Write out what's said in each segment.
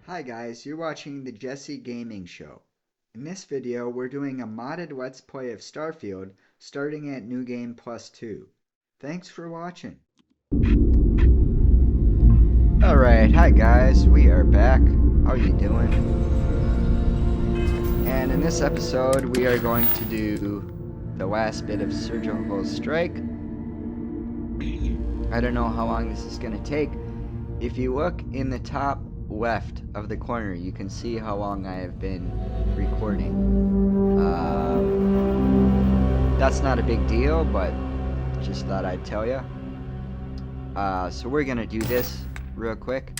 Hi guys, you're watching the Jesse Gaming Show. In this video, we're doing a modded Let's Play of Starfield starting at New Game +2. Thanks for watching. Alright, hi guys, we are back. How you doing? And in this episode, we are going to do the last bit of Surgical Strike. I don't know how long this is going to take. If you look in the top left of the corner, you can see how long I have been recording. That's not a big deal, but just thought I'd tell you. So we're gonna do this real quick.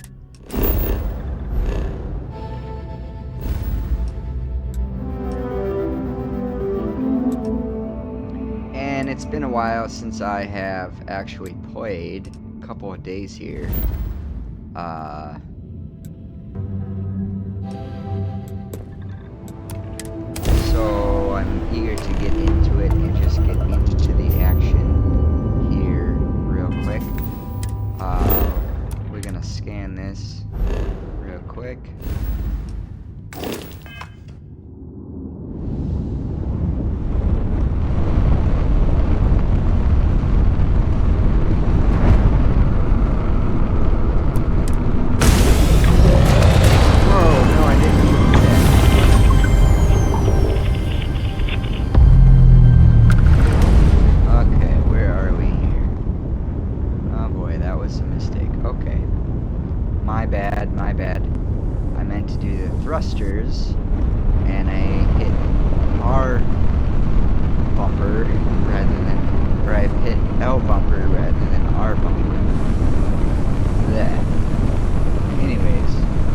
And it's been a while since I have actually played. A couple of days here. So I'm eager to get into it and just get into the action here real quick. We're gonna scan this real quick. My bad. I meant to do the thrusters, and I hit R bumper rather than, or I hit L bumper rather than R bumper. That. Anyways,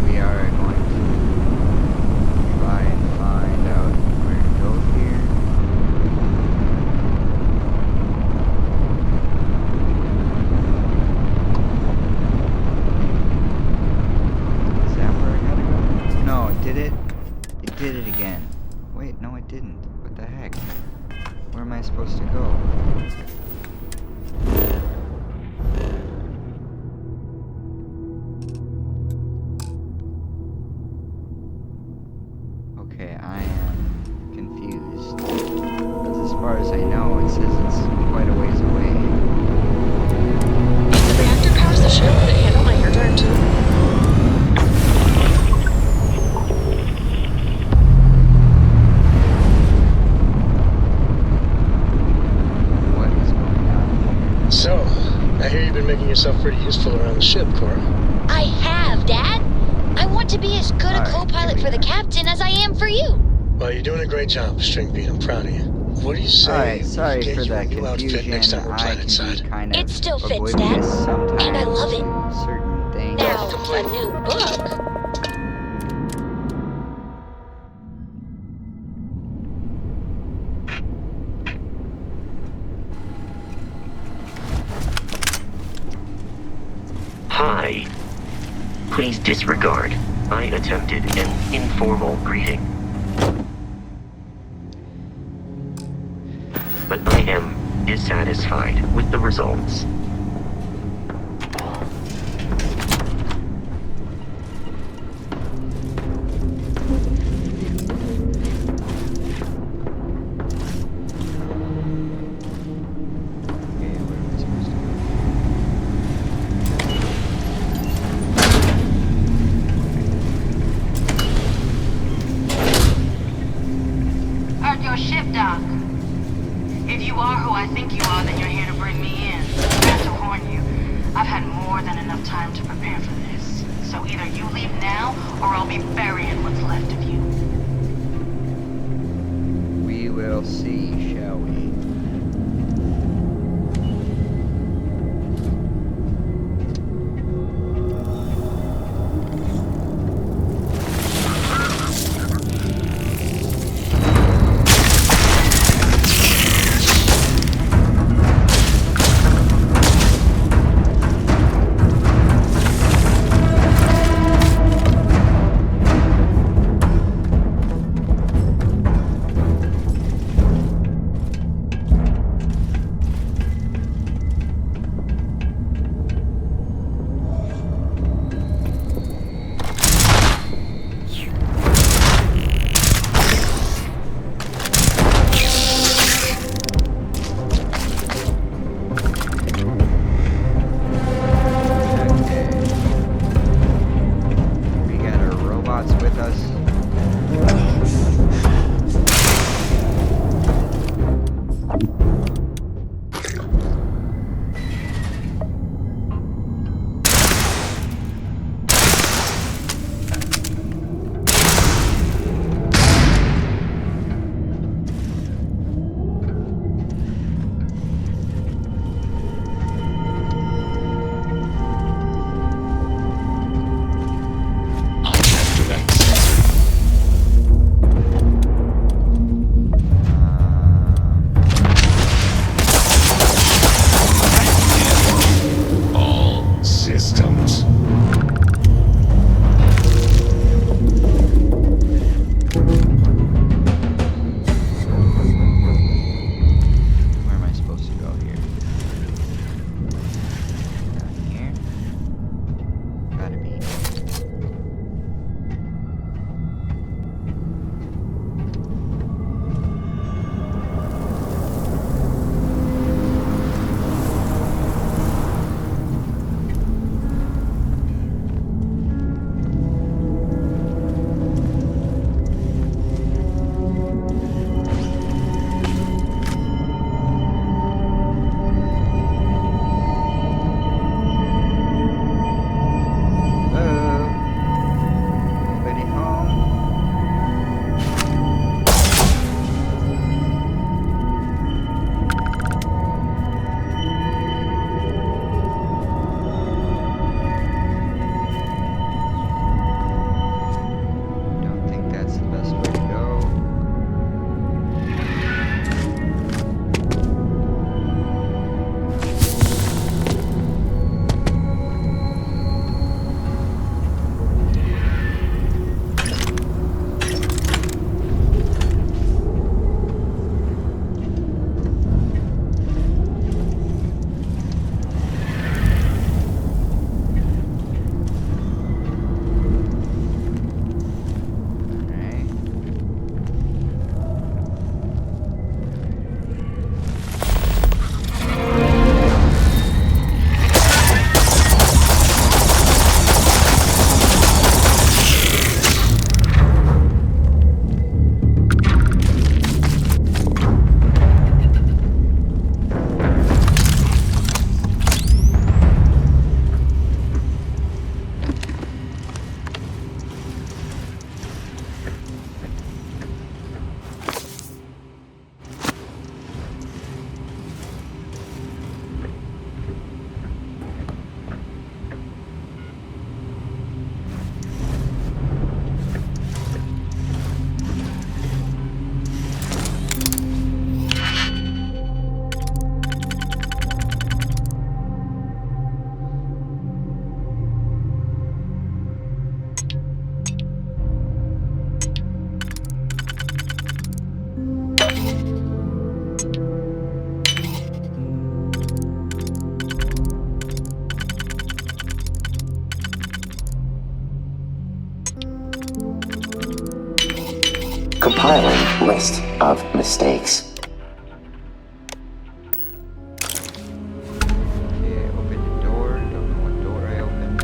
we are going to try and find out where to go here. Did it? It did it again. Wait, no it didn't. What the heck? Where am I supposed to go? Okay, I am confused. Because as far as I know, it says it's quite a ways away. If the reactor powers the ship, would it handle my air dart too? So, I hear you've been making yourself pretty useful around the ship, Cora. I have, Dad. I want to be as good a co-pilot for the captain as I am for you. Well, you're doing a great job, Stringbean. I'm proud of you. What do you say? Alright, sorry for the new outfit confusion. next time we're I can planetside. be kind of It still fits, oblivious Dad. sometimes And I love it. to certain things. Now, a new book. Hi. Please disregard. I attempted an informal greeting. But I am dissatisfied with the results. Ship dock. If you are who I think you are, then you're here to bring me in. I have to warn you, I've had more than enough time to prepare for this. So either you leave now, or I'll be burying what's left of you. We will see, shall we? Compiling list of mistakes. Okay, I opened the door. Don't know what door I opened.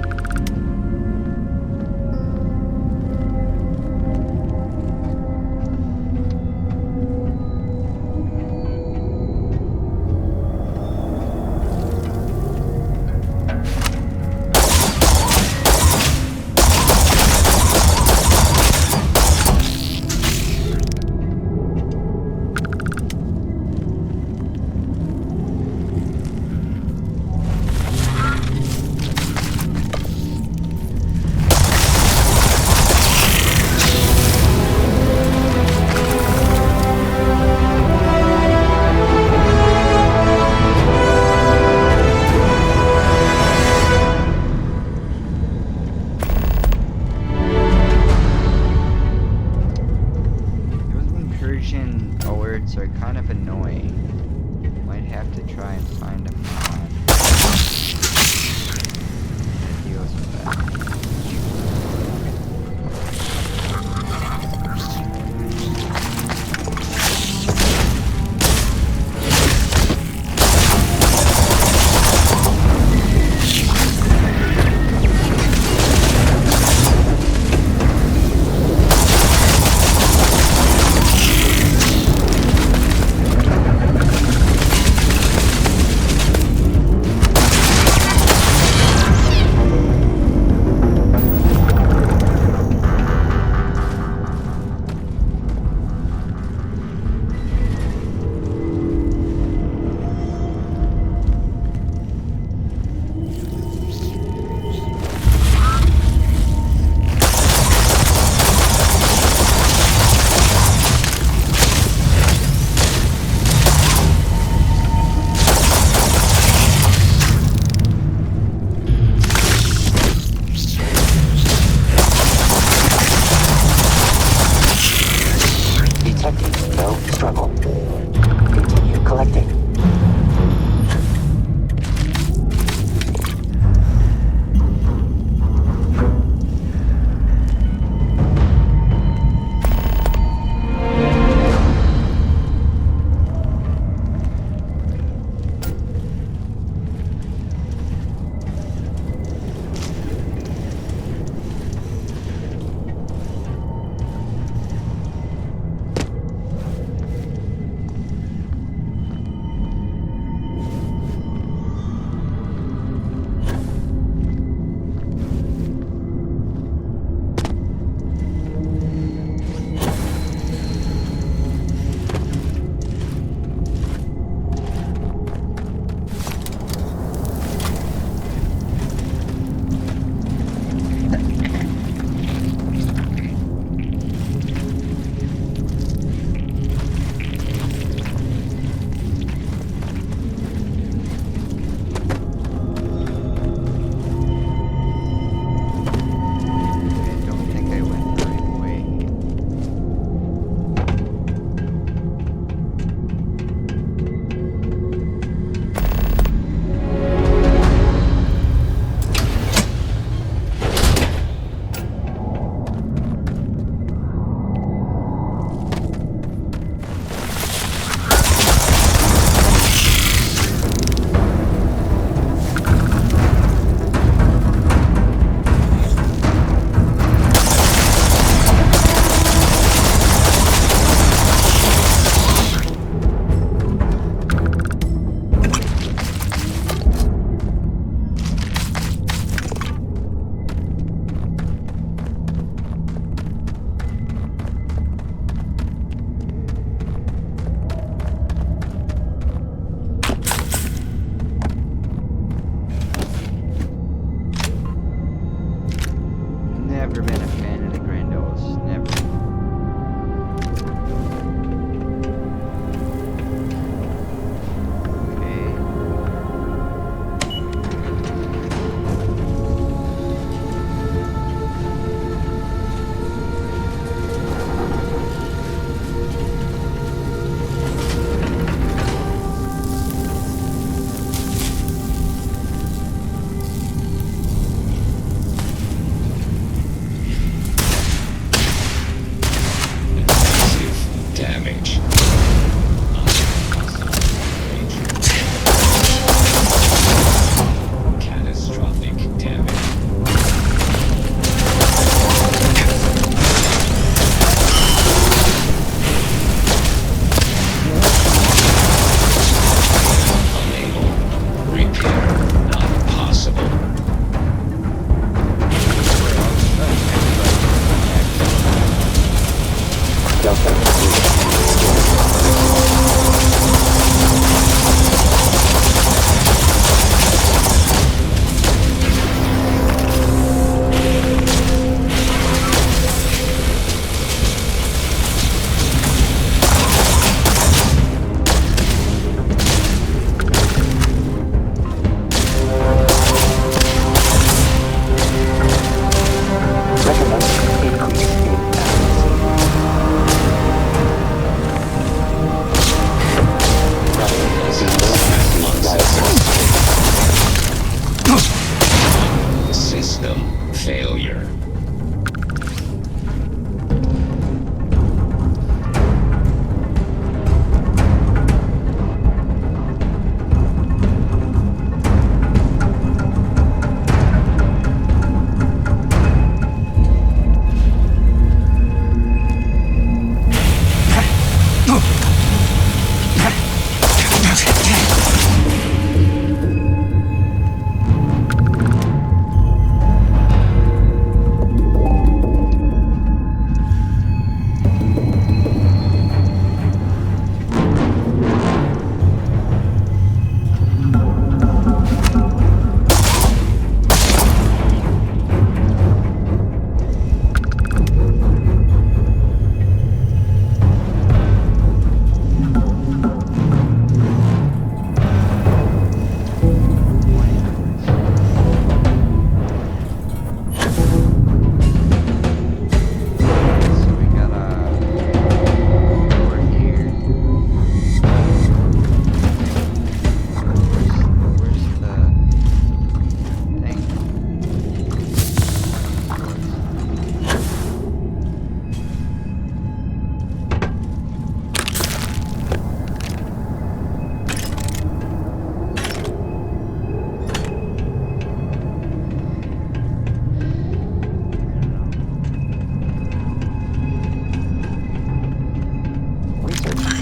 failure.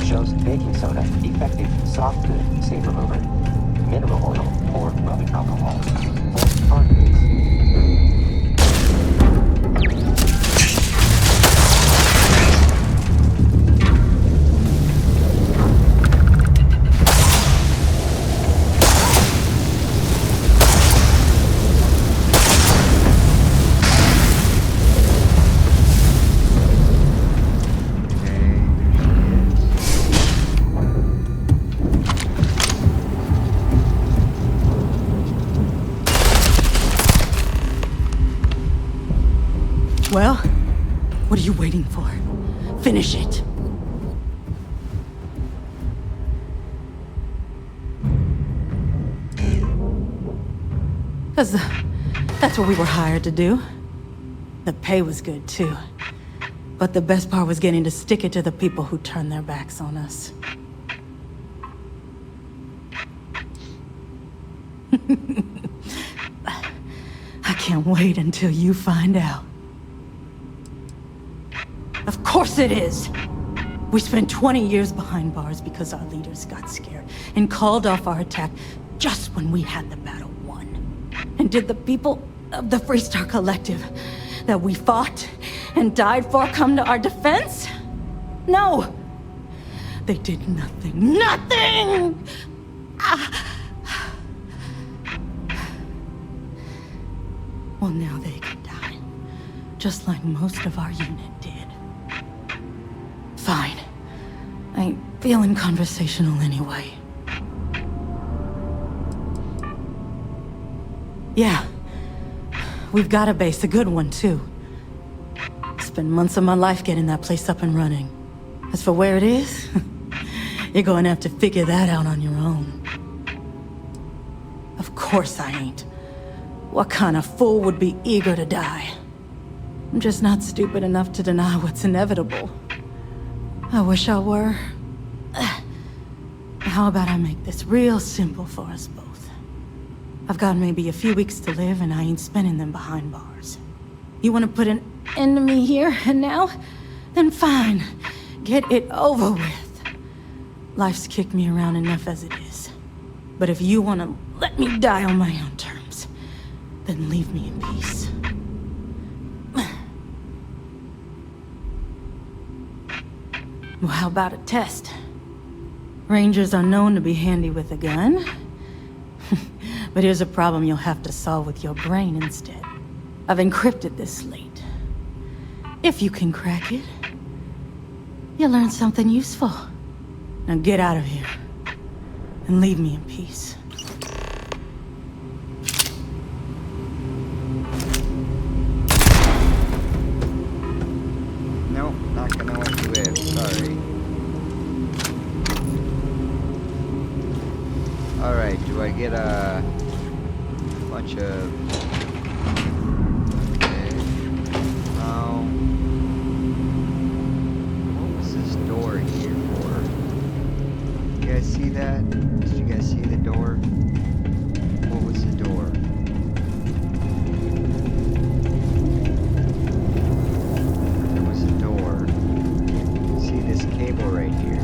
Shows baking soda, effective soft good stain remover, mineral oil, or rubbing alcohol, or hard grease. Well, what are you waiting for? Finish it. Because that's what we were hired to do. The pay was good, too. But the best part was getting to stick it to the people who turned their backs on us. I can't wait until you find out. Of course it is! We spent 20 years behind bars because our leaders got scared and called off our attack just when we had the battle won. And did the people of the Freestar Collective that we fought and died for come to our defense? No! They did nothing. Nothing! Well, now they can die. Just like most of our unit did. Fine. I ain't feeling conversational anyway. Yeah. We've got a base, a good one, too. Spent months of my life getting that place up and running. As for where it is, you're going to have to figure that out on your own. Of course I ain't. What kind of fool would be eager to die? I'm just not stupid enough to deny what's inevitable. I wish I were. How about I make this real simple for us both? I've got maybe a few weeks to live, and I ain't spending them behind bars. You want to put an end to me here and now? Then fine. Get it over with. Life's kicked me around enough as it is. But if you want to let me die on my own terms, then leave me in peace. Well, how about a test? Rangers are known to be handy with a gun. But here's a problem you'll have to solve with your brain instead. I've encrypted this slate. If you can crack it, you'll learn something useful. Now get out of here, and leave me in peace. Nope, not gonna let you live, sorry. Alright, do I get a bunch of door here for? You guys see that? Did you guys see the door? What was the door? There was a door. See this cable right here?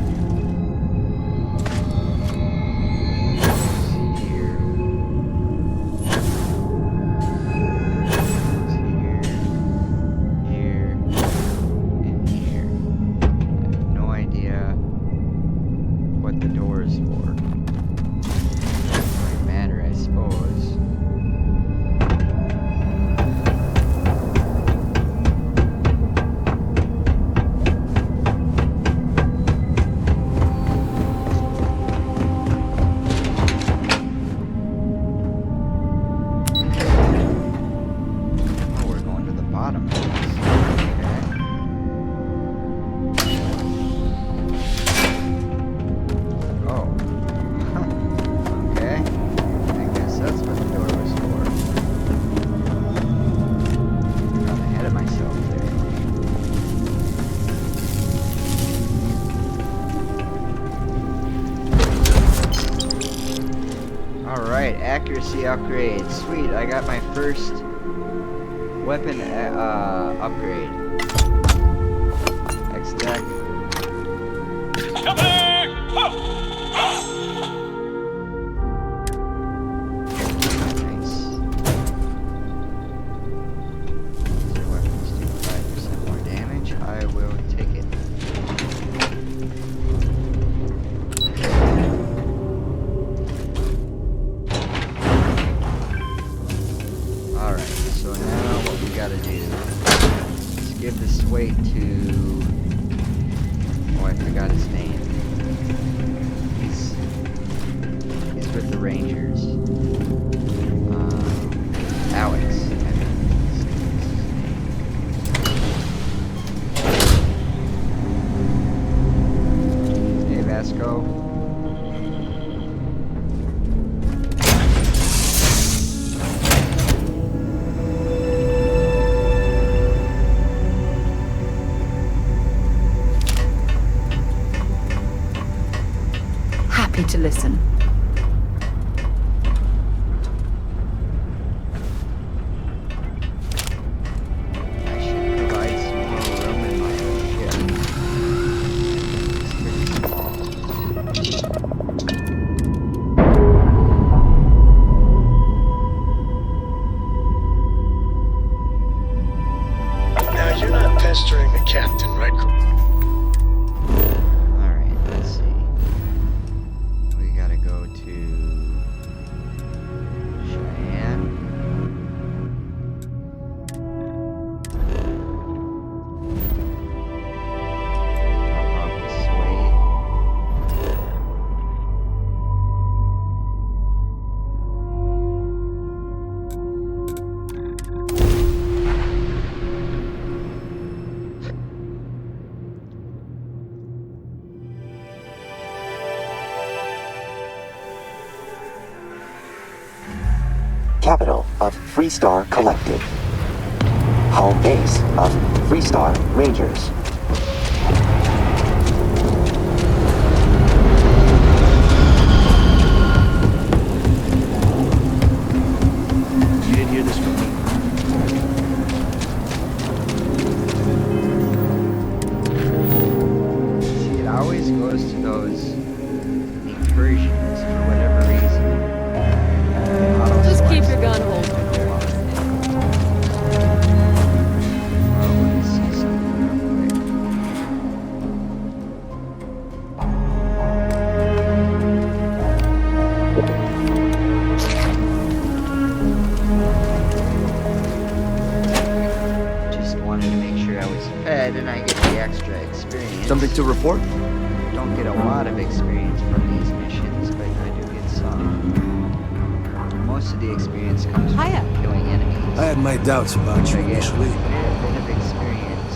Accuracy upgrade. Sweet, I got my first weapon upgrade. X-Deck. Nice. These weapons do 5% more damage. I will take it. Gotta do is give this weight to, oh, I forgot his name. He's with the Rangers. Alex. Hey, Vasco. To listen. I should provide some more room in my ship. It's pretty small. Now, you're not pestering the captain, right? Capital of Freestar Collective. Home base of Freestar Rangers. You didn't hear this from me. See, it always goes to those incursions for whatever reason. Just keep your gun hold. Let me see something real quick. Just wanted to make sure I was fed and I get the extra experience. Something to report? Don't get a lot of experience from these missions, but I do get some. Most of the experience comes from killing enemies. I had my doubts about you I get initially. a bit of experience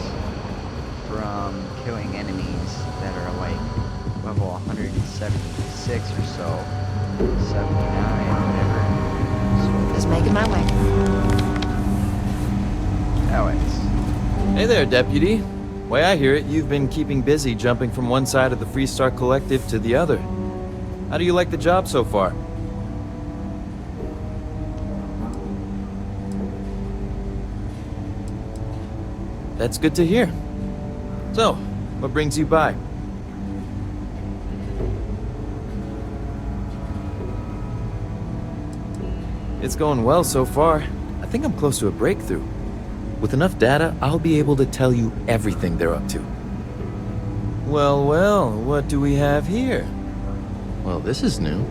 from killing enemies that are like level 176 or so, 79, whatever. Just making my way. Alex. Hey there, Deputy. Way I hear it, you've been keeping busy jumping from one side of the Freestar Collective to the other. How do you like the job so far? That's good to hear. So, what brings you by? It's going well so far. I think I'm close to a breakthrough. With enough data, I'll be able to tell you everything they're up to. Well, well, what do we have here? Well, this is new.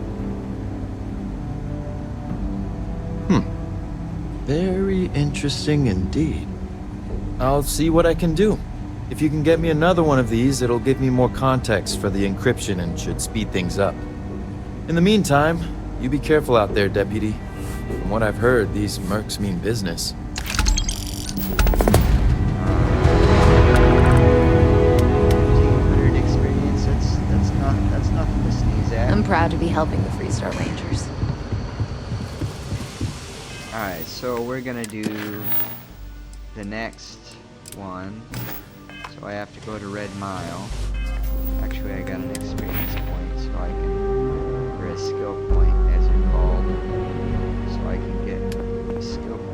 Very interesting indeed. I'll see what I can do. If you can get me another one of these, it'll give me more context for the encryption and should speed things up. In the meantime, you be careful out there, Deputy. From what I've heard, these mercs mean business. Experience, that's nothing to sneeze at. I'm proud to be helping the Freestar Rangers. Alright, so we're gonna do the next one. So I have to go to Red Mile. Actually, I got an experience point, so I can, or a skill point as they're called. So I can get a skill point.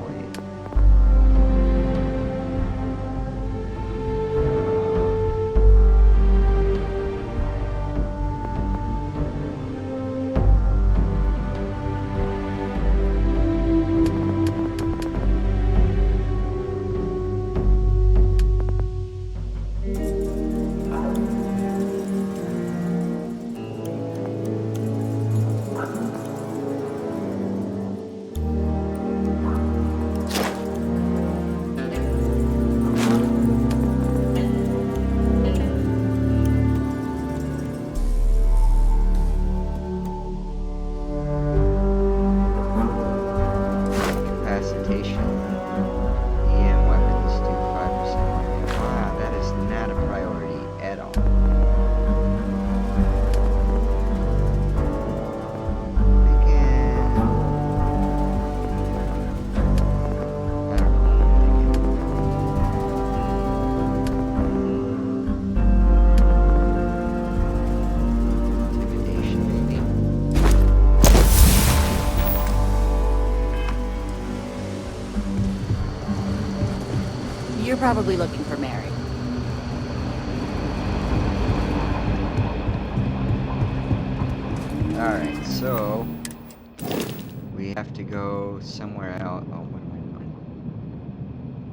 You're probably looking for Mary. Alright, so we have to go somewhere else. Oh, wait.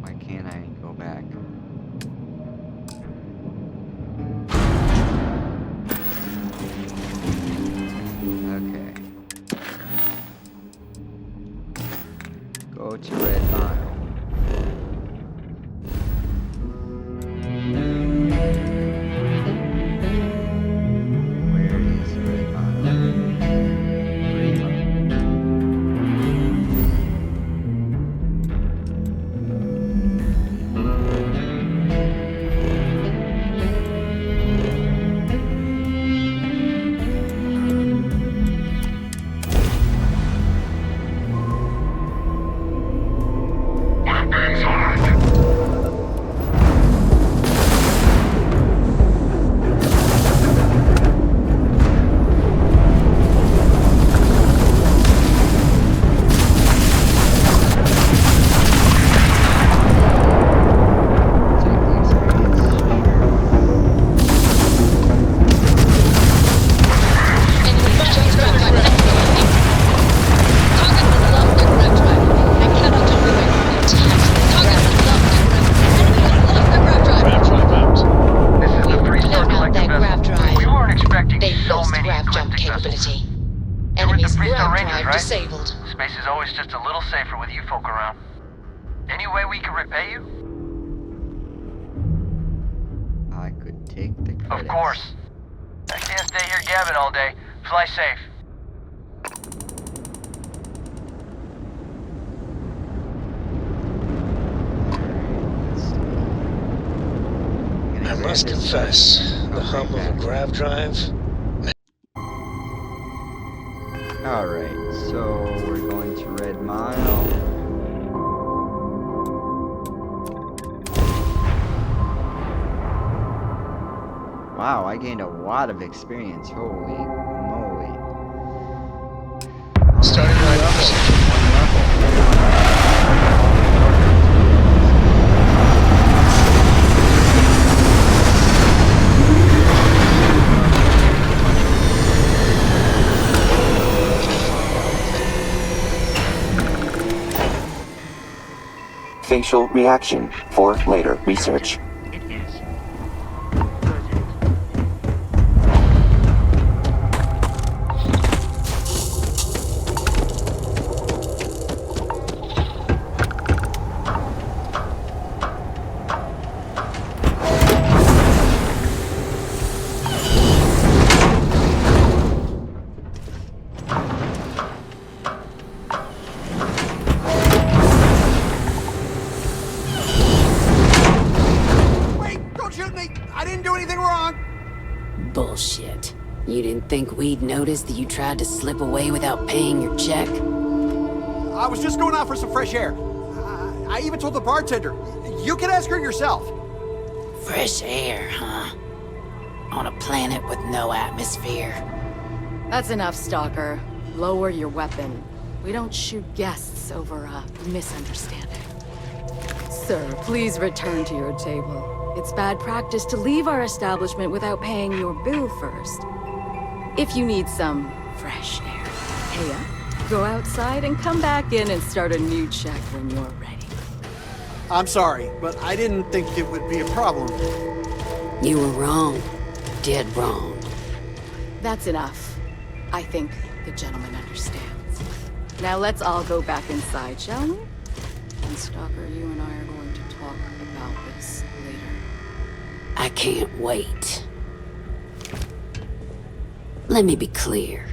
Why can't I go back? Okay. Go to Red Mile. Disabled. Space is always just a little safer with you folk around. Any way we can repay you? I could take the credits. Of course. I can't stay here gabbing all day. Fly safe. I must confess, the hum of a grav drive. Alright, so we're going to Red Mile. Wow, I gained a lot of experience. Holy moly. Starting right One Facial reaction for later research. It is. Bullshit. You didn't think we'd notice that you tried to slip away without paying your check? I was just going out for some fresh air. I even told the bartender. You can ask her yourself. Fresh air, huh? On a planet with no atmosphere. That's enough, Stalker. Lower your weapon. We don't shoot guests over a misunderstanding. Sir, please return to your table. It's bad practice to leave our establishment without paying your bill first. If you need some fresh air, pay up, go outside, and come back in and start a new check when you're ready. I'm sorry, but I didn't think it would be a problem. You were wrong. Dead wrong. That's enough. I think the gentleman understands. Now let's all go back inside, shall we? And Stalker, you and I are going to talk about this later. I can't wait. Let me be clear.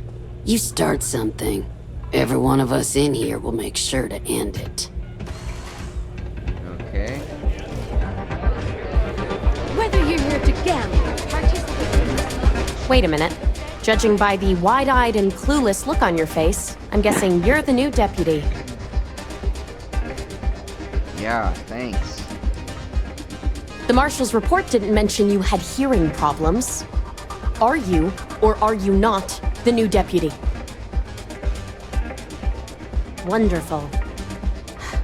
You start something, every one of us in here will make sure to end it. Okay. Whether you're here to gamble, participate. Wait a minute. Judging by the wide-eyed and clueless look on your face, I'm guessing you're the new deputy. Yeah, thanks. The Marshal's report didn't mention you had hearing problems. Are you, or are you not, the new deputy? Wonderful.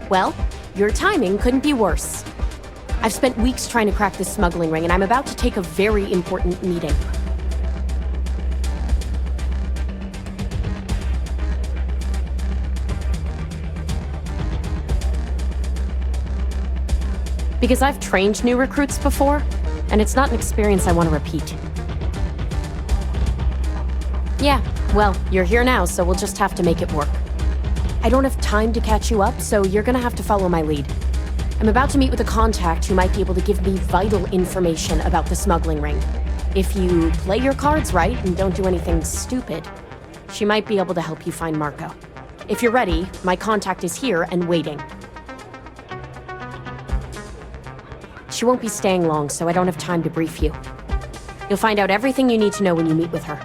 Well, your timing couldn't be worse. I've spent weeks trying to crack this smuggling ring, and I'm about to take a very important meeting. Because I've trained new recruits before, and it's not an experience I want to repeat. Yeah, well, you're here now, so we'll just have to make it work. I don't have time to catch you up, so you're gonna have to follow my lead. I'm about to meet with a contact who might be able to give me vital information about the smuggling ring. If you play your cards right and don't do anything stupid, she might be able to help you find Marco. If you're ready, my contact is here and waiting. She won't be staying long, so I don't have time to brief you. You'll find out everything you need to know when you meet with her.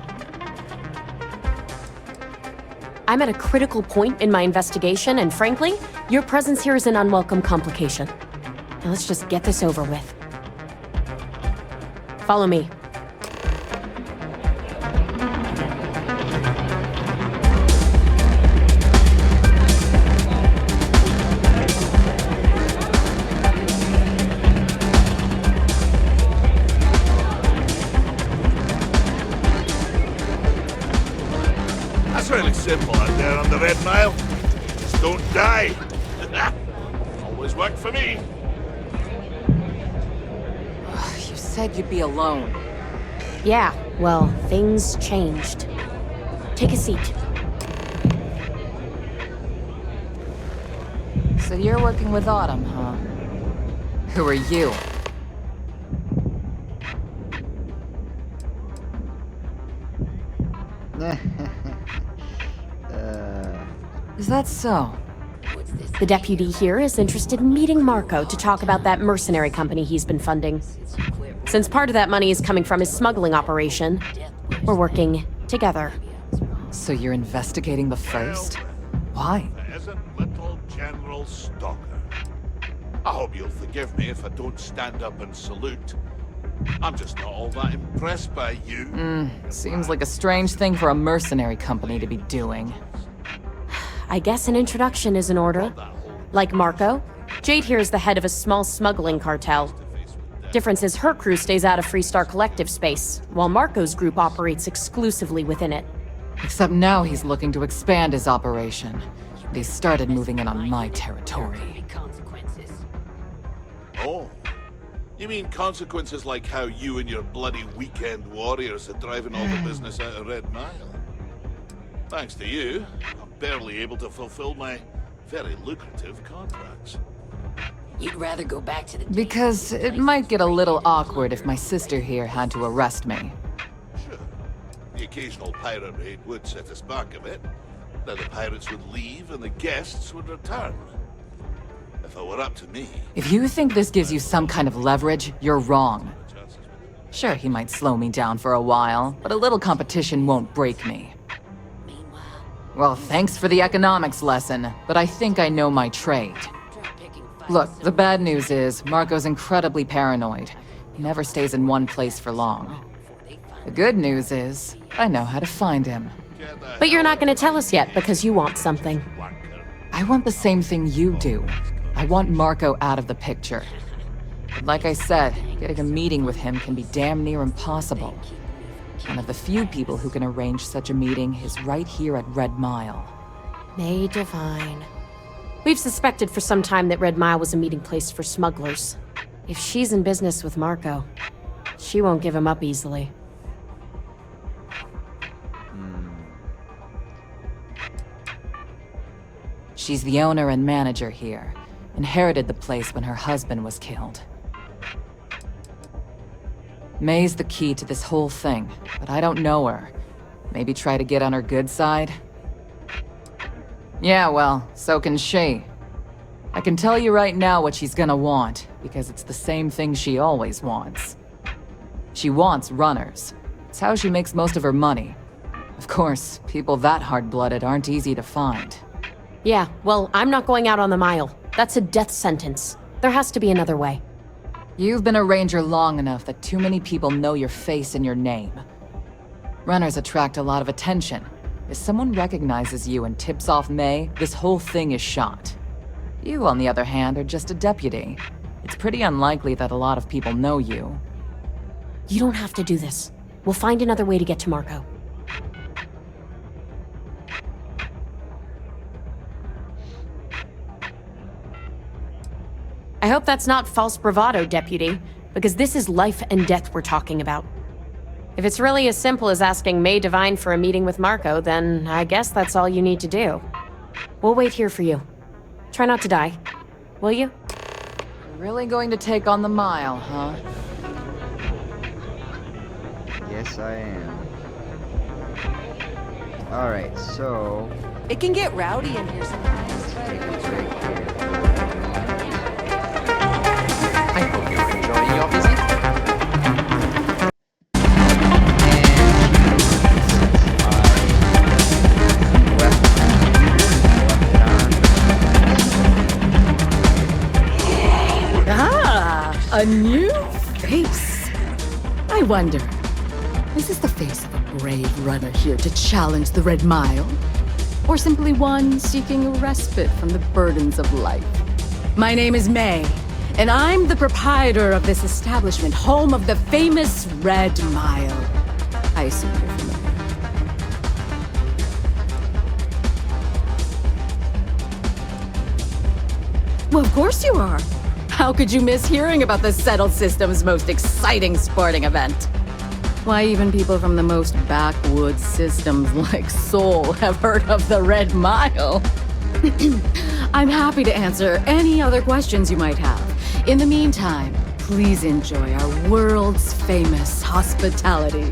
I'm at a critical point in my investigation, and frankly, your presence here is an unwelcome complication. Now let's just get this over with. Follow me. Really simple out there on the Red Mile. Just don't die. Always worked for me. You said you'd be alone. Yeah, well, things changed. Take a seat. So you're working with Autumn, huh? Who are you? Is that so? The deputy here is interested in meeting Marco to talk about that mercenary company he's been funding. Since part of that money is coming from his smuggling operation, we're working together. So you're investigating the first? Why? Peasant little General Stalker. I hope you'll forgive me if I don't stand up and salute. I'm just not all that impressed by you. Seems like a strange thing for a mercenary company to be doing. I guess an introduction is in order. Like Marco, Jade here is the head of a small smuggling cartel. Difference is her crew stays out of Freestar Collective space, while Marco's group operates exclusively within it. Except now he's looking to expand his operation. And he started moving in on my territory. Oh. You mean consequences like how you and your bloody weekend warriors are driving all the business out of Red Mile? Thanks to you, I'm barely able to fulfill my very lucrative contracts. You'd rather go back to the... Because it might get a little awkward if my sister here had to arrest me. Sure. The occasional pirate raid would set us back a bit. Then the pirates would leave and the guests would return. If it were up to me... If you think this gives you some kind of leverage, you're wrong. Sure, he might slow me down for a while, but a little competition won't break me. Well, thanks for the economics lesson, but I think I know my trade. Look, the bad news is, Marco's incredibly paranoid. He never stays in one place for long. The good news is, I know how to find him. But you're not going to tell us yet because you want something. I want the same thing you do. I want Marco out of the picture. But like I said, getting a meeting with him can be damn near impossible. One of the few people who can arrange such a meeting is right here at Red Mile. May Divine. We've suspected for some time that Red Mile was a meeting place for smugglers. If she's in business with Marco, she won't give him up easily. She's the owner and manager here. Inherited the place when her husband was killed. May's the key to this whole thing, but I don't know her. Maybe try to get on her good side? Yeah, well, so can she. I can tell you right now what she's gonna want, because it's the same thing she always wants. She wants runners. It's how she makes most of her money. Of course, people that hard-blooded aren't easy to find. Yeah, well, I'm not going out on the mile. That's a death sentence. There has to be another way. You've been a ranger long enough that too many people know your face and your name. Runners attract a lot of attention. If someone recognizes you and tips off May, this whole thing is shot. You, on the other hand, are just a deputy. It's pretty unlikely that a lot of people know you. You don't have to do this. We'll find another way to get to Marco. I hope that's not false bravado, Deputy, because this is life and death we're talking about. If it's really as simple as asking May Divine for a meeting with Marco, then I guess that's all you need to do. We'll wait here for you. Try not to die, will you? You're really going to take on the mile, huh? Yes, I am. Alright, so... It can get rowdy in here sometimes. Take a break here. I hope you're enjoying your visit. A new face. I wonder, is this the face of a brave runner here to challenge the Red Mile? Or simply one seeking a respite from the burdens of life? My name is May, and I'm the proprietor of this establishment, home of the famous Red Mile. I assume you're familiar. Well, of course you are. How could you miss hearing about the Settled System's most exciting sporting event? Why, even people from the most backwoods systems like Sol have heard of the Red Mile. I'm happy to answer any other questions you might have. In the meantime, please enjoy our world's famous hospitality.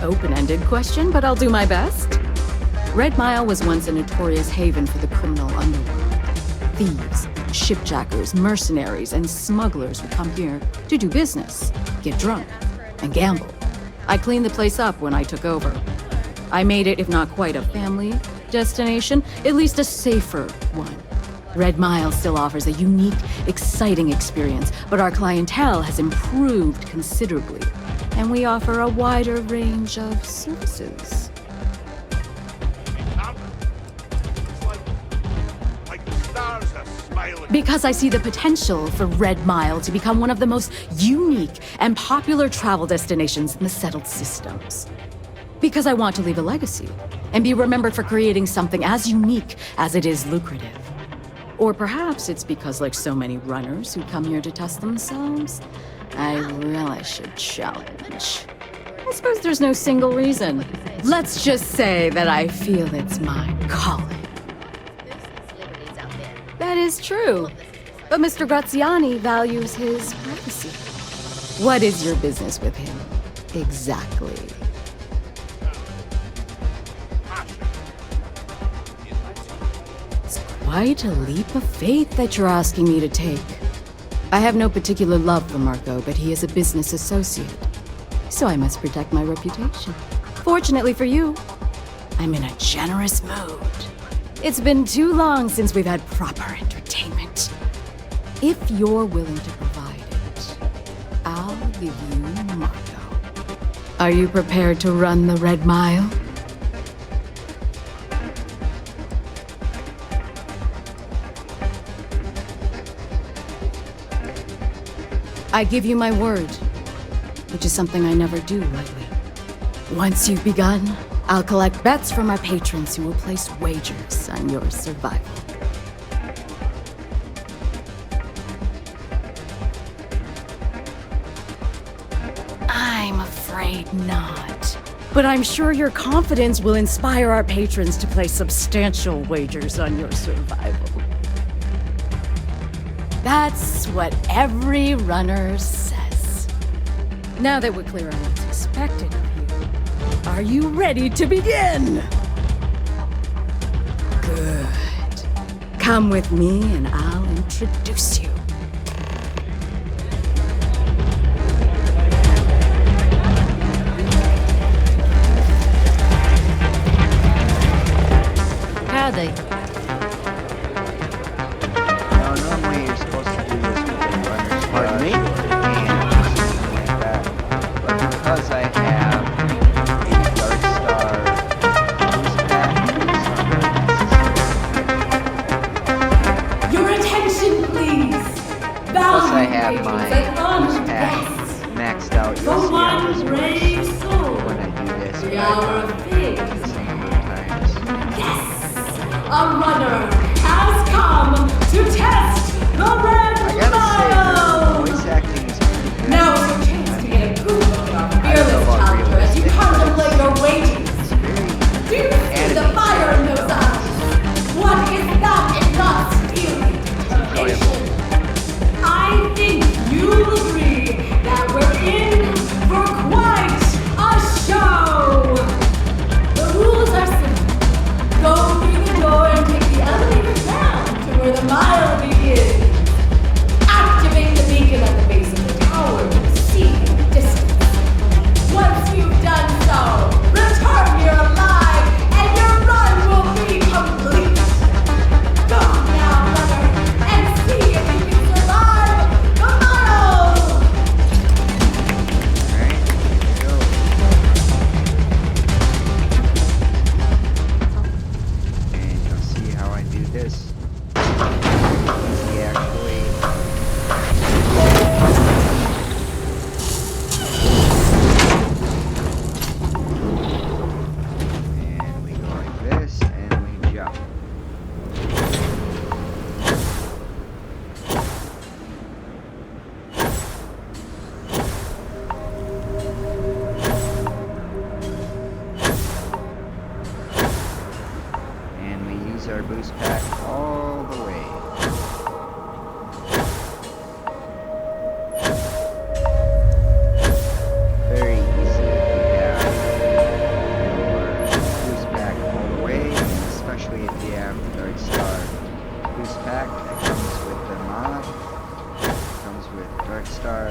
Open-ended question, but I'll do my best. Red Mile was once a notorious haven for the criminal underworld. Thieves, shipjackers, mercenaries, and smugglers would come here to do business, get drunk, and gamble. I cleaned the place up when I took over. I made it, if not quite a family destination, at least a safer one. Red Mile still offers a unique, exciting experience, but our clientele has improved considerably, and we offer a wider range of services. Because I see the potential for Red Mile to become one of the most unique and popular travel destinations in the settled systems. Because I want to leave a legacy and be remembered for creating something as unique as it is lucrative. Or perhaps it's because, like so many runners who come here to test themselves, I really should challenge. I suppose there's no single reason. Let's just say that I feel it's my calling. That is true. But Mr. Graziani values his privacy. What is your business with him? Exactly. It's quite a leap of faith that you're asking me to take. I have no particular love for Marco, but he is a business associate. So I must protect my reputation. Fortunately for you, I'm in a generous mood. It's been too long since we've had proper entertainment. If you're willing to provide it, I'll give you Marco. Are you prepared to run the Red Mile? I give you my word, which is something I never do lightly. Once you've begun, I'll collect bets from our patrons who will place wagers on your survival. I'm afraid not. But I'm sure your confidence will inspire our patrons to place substantial wagers on your survival. That's what every runner says. Now that we're clear on what's expected of you, are you ready to begin? Good. Come with me and I'll introduce you. Howdy. No, normally you're supposed to do this with the runners. Pardon me? And something like that. But because I have a Dark Star boost pack, it's not really necessary. Your attention, please. Plus I have my boost pack maxed out. You'll see how this works when I do this. But I done this a number of times. A runner has come to test the Red Mile! Voice acting is pretty good. Now is your chance to get a good look at our fearless challenger as you contemplate your wagers. Do you see the fire in those eyes? What is that if not stealing determination? I think you'll agree that we're in for quite a show! The rules are simple. Go through the door and take the elevator down to where the mile begins. Activate the beacon at the base of the tower to see in the distance. Once you've done so, return here alive and your run will be complete. Go now, runner, and see if you can survive the mile! Alright, here we go. And you'll see how I do this. Easy, actually. And we go like this, and we jump. And we use our boost pack all the way. Very easy if you have your boost pack all the way, and especially if you have the Dark Star boost pack that comes with the mod, comes with Dark Star.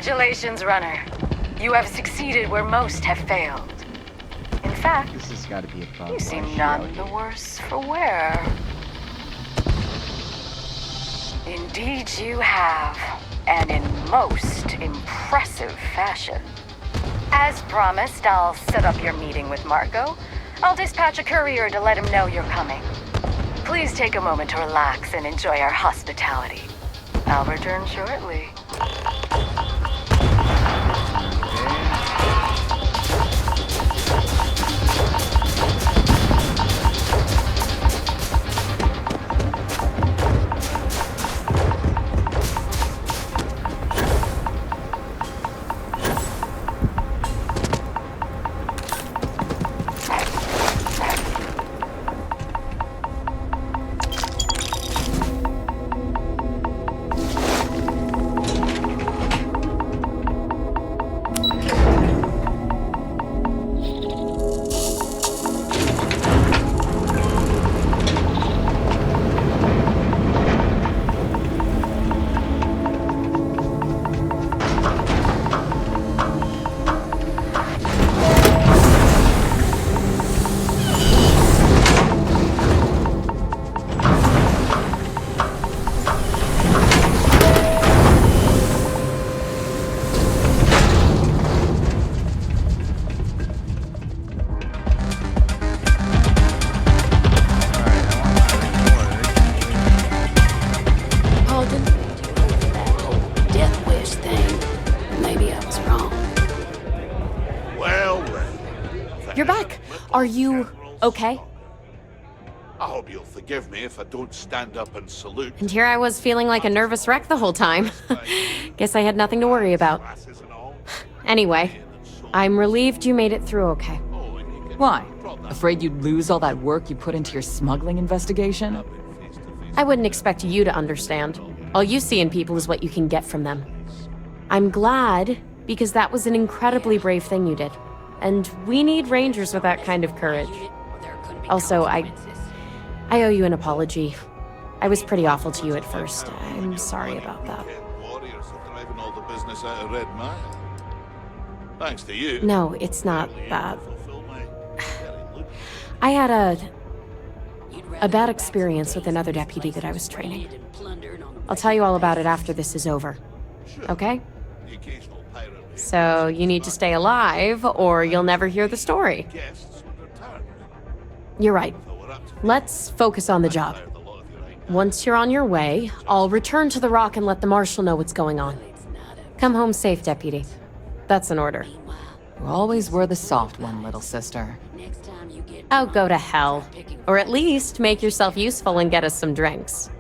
Congratulations, Runner. You have succeeded where most have failed. In fact, This has got to be a bug. you seem Why is she none out the here? worse for wear. Indeed you have, and in most impressive fashion. As promised, I'll set up your meeting with Marco. I'll dispatch a courier to let him know you're coming. Please take a moment to relax and enjoy our hospitality. I'll return shortly. You're back. Are you okay? I hope you'll forgive me if I don't stand up and salute. And here I was feeling like a nervous wreck the whole time. Guess I had nothing to worry about. Anyway, I'm relieved you made it through okay. Why? Afraid you'd lose all that work you put into your smuggling investigation? I wouldn't expect you to understand. All you see in people is what you can get from them. I'm glad, because that was an incredibly brave thing you did. And we need rangers with that kind of courage. Also, I owe you an apology. I was pretty awful to you at first. I'm sorry about that. Warriors are driving all the business out of Red Mile. Thanks to you. No, it's not that. I had a bad experience with another deputy that I was training. I'll tell you all about it after this is over. Okay? So you need to stay alive, or you'll never hear the story. You're right. Let's focus on the job. Once you're on your way, I'll return to the Rock and let the Marshal know what's going on. Come home safe, Deputy. That's an order. You always were the soft one, little sister. Oh, go to hell. Or at least make yourself useful and get us some drinks.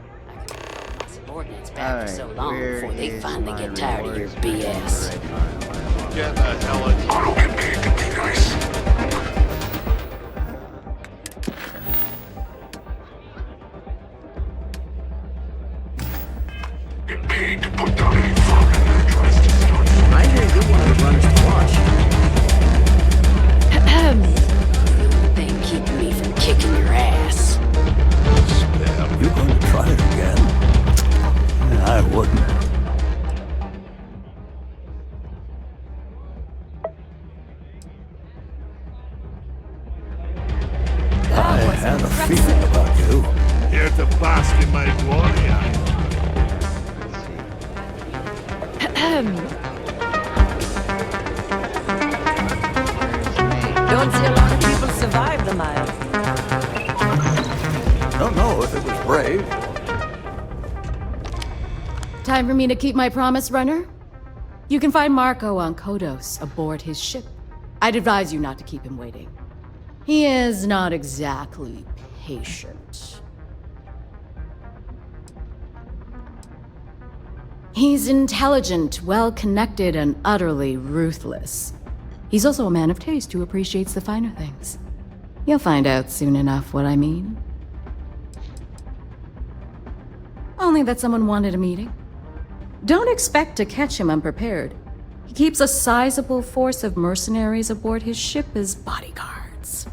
Back for so long before they finally get tired of your BS. Get the hell out. I'll get paid to be nice. Get paid to put down any fucking address to start. I hear you're one of the runners to watch. Thing keeping me from kicking your ass. You going to try it again? I wouldn't. I had a feeling about you. Here to bask in my glory. Don't see a lot of people survive the mile. Don't know if it was brave. Time for me to keep my promise, Runner? You can find Marco on Kodos aboard his ship. I'd advise you not to keep him waiting. He is not exactly patient. He's intelligent, well-connected, and utterly ruthless. He's also a man of taste who appreciates the finer things. You'll find out soon enough what I mean. Only that someone wanted a meeting. Don't expect to catch him unprepared. He keeps a sizable force of mercenaries aboard his ship as bodyguards.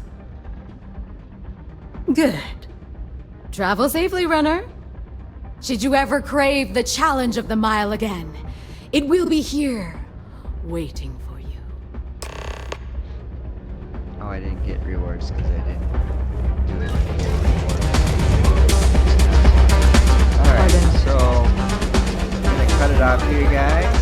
Good. Travel safely, Runner. Should you ever crave the challenge of the mile again, it will be here, waiting for you. Oh, I didn't get rewards because I didn't do it. Alright, so I'm gonna cut it off here, guys.